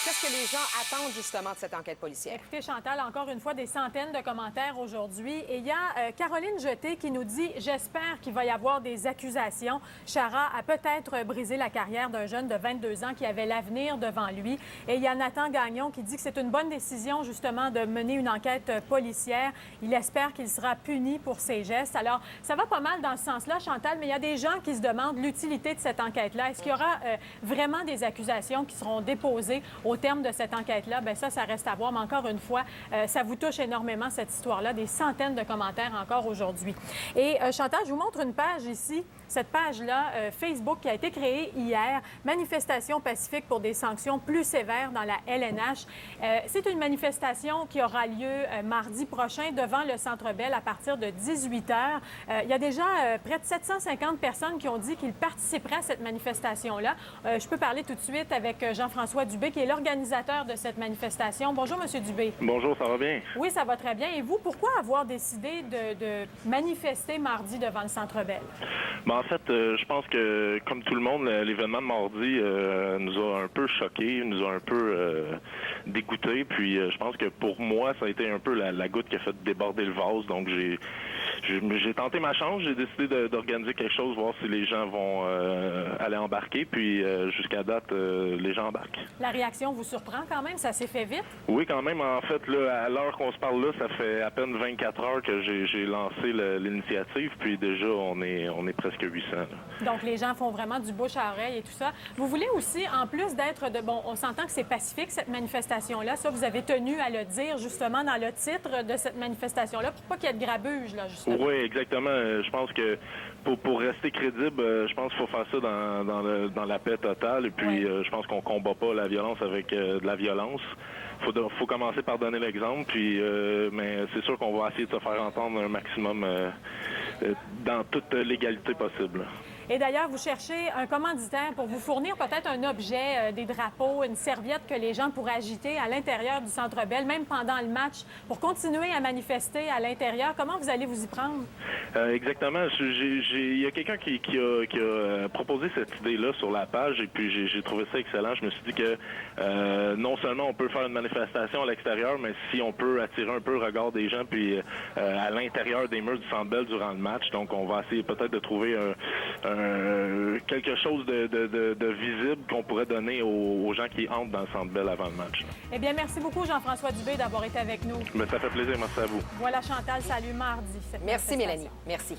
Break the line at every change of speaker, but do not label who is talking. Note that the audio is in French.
Qu'est-ce que les gens attendent justement de cette enquête policière?
Écoutez, Chantal, encore une fois, des centaines de commentaires aujourd'hui. Et il y a Caroline Jeté qui nous dit « J'espère qu'il va y avoir des accusations. Chara a peut-être brisé la carrière d'un jeune de 22 ans qui avait l'avenir devant lui. » Et il y a Nathan Gagnon qui dit que c'est une bonne décision, justement, de mener une enquête policière. Il espère qu'il sera puni pour ses gestes. Alors, ça va pas mal dans ce sens-là, Chantal, mais il y a des gens qui se demandent l'utilité de cette enquête-là. Est-ce qu'il y aura vraiment des accusations qui seront déposées au terme de cette enquête-là? Bien, ça reste à voir. Mais encore une fois, ça vous touche énormément, cette histoire-là. Des centaines de commentaires encore aujourd'hui. Et Chantal, je vous montre une page ici. Cette page-là, Facebook, qui a été créée hier, Manifestation pacifique pour des sanctions plus sévères dans la LNH. C'est une manifestation qui aura lieu mardi prochain devant le Centre Bell à partir de 18 h. Il y a déjà près de 750 personnes qui ont dit qu'ils participeraient à cette manifestation-là. Je peux parler tout de suite avec Jean-François Dubé, qui est l'organisateur de cette manifestation. Bonjour, M. Dubé.
Bonjour, ça va bien?
Oui, ça va très bien. Et vous, pourquoi avoir décidé de manifester mardi devant le Centre Bell?
Ben, en fait, je pense que, comme tout le monde, l'événement de mardi nous a un peu choqués, nous a un peu dégoûtés. Puis, je pense que pour moi, ça a été un peu la goutte qui a fait déborder le vase. Donc, j'ai tenté ma chance. J'ai décidé d'organiser quelque chose, voir si les gens vont aller embarquer. Puis, jusqu'à date, les gens embarquent.
La réaction vous surprend quand même? Ça s'est fait vite?
Oui, quand même. En fait, là, à l'heure qu'on se parle là, ça fait à peine 24 heures que j'ai lancé l'initiative. Puis déjà, on est presque 800. Là.
Donc, les gens font vraiment du bouche à oreille et tout ça. Vous voulez aussi, en plus d'être de... Bon, on s'entend que c'est pacifique, cette manifestation-là. Ça, vous avez tenu à le dire, justement, dans le titre de cette manifestation-là, pour pas qu'il y ait de grabuge, là, justement.
Oui, exactement. Je pense que pour rester crédible, je pense qu'il faut faire ça dans la paix totale. Et puis, je pense qu'on combat pas la violence avec de la violence. Faut commencer par donner l'exemple. Puis, mais c'est sûr qu'on va essayer de se faire entendre un maximum dans toute l'égalité possible.
Et d'ailleurs, vous cherchez un commanditaire pour vous fournir peut-être un objet, des drapeaux, une serviette que les gens pourraient agiter à l'intérieur du Centre Bell, même pendant le match, pour continuer à manifester à l'intérieur. Comment vous allez vous y prendre?
Exactement. Il y a quelqu'un qui a proposé cette idée-là sur la page et puis j'ai trouvé ça excellent. Je me suis dit que non seulement on peut faire une manifestation à l'extérieur, mais si on peut attirer un peu le regard des gens puis à l'intérieur des murs du Centre Bell durant le match. Donc, on va essayer peut-être de trouver quelque chose de visible qu'on pourrait donner aux gens qui entrent dans le Centre Bell avant le match.
Eh bien, merci beaucoup, Jean-François Dubé, d'avoir été avec nous.
Mais ça fait plaisir. Merci à vous.
Voilà, Chantal, salut mardi.
Merci, Mélanie. Merci.